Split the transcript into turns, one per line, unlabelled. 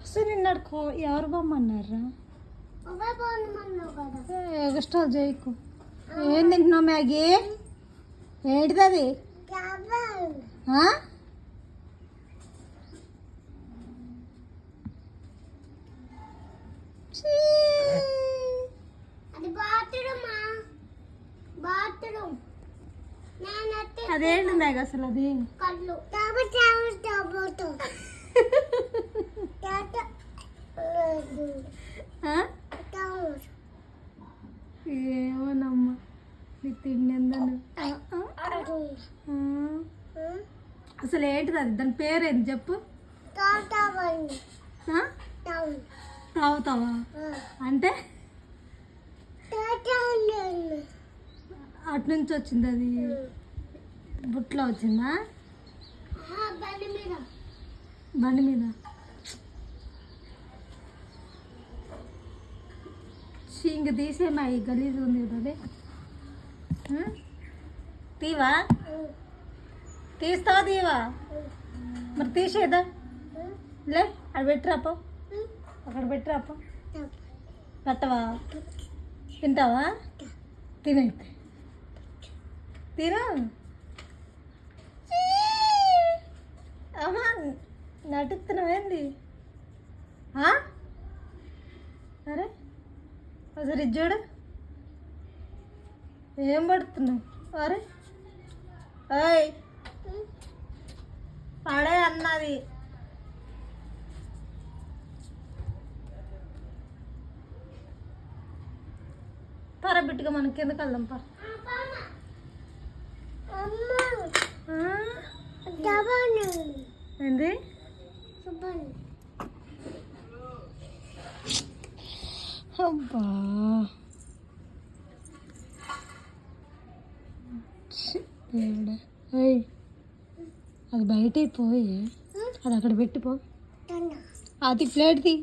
అసలు నిన్న ఎవరు బొమ్మన్నారా ఎగస్ట్రాల్ చేయకు. ఏం తింటున్నావు మ్యాగీ? ఏంటిది అది? అదేంటి మ్యాగ్ అసలు అది? ఏమోనమ్మా నీ తిండిందని. అసలు ఏంటిది అది? దాని పేరేంటి చెప్పు. తాగుతావా అంటే అటు నుంచి వచ్చింది అది? బుట్లో వచ్చిందా? బండి మీద ఇంక తీసేమా? ఈ గలీజ్ ఉంది కదా అది. తీవా? తీస్తావా తీవా? మరి తీసేదా? లే అక్కడ పెట్టిరాపో, అక్కడ పెట్టిరాపో. పెట్టవా? తింటావా? తినైతే తిను. అమ్మా నటిస్తున్నావేంది? అరే ఒకసారి చూడు ఏం పడుతున్నావు? అరే ఓయ్ పడే అన్నది. పరబిట్టుగా మనం కిందకి వెళ్దాం పర. ఏంది? అబ్బా దేవుడా. అది బయట పోయి అది అక్కడ పెట్టిపో. అది ప్లేట్ తీ.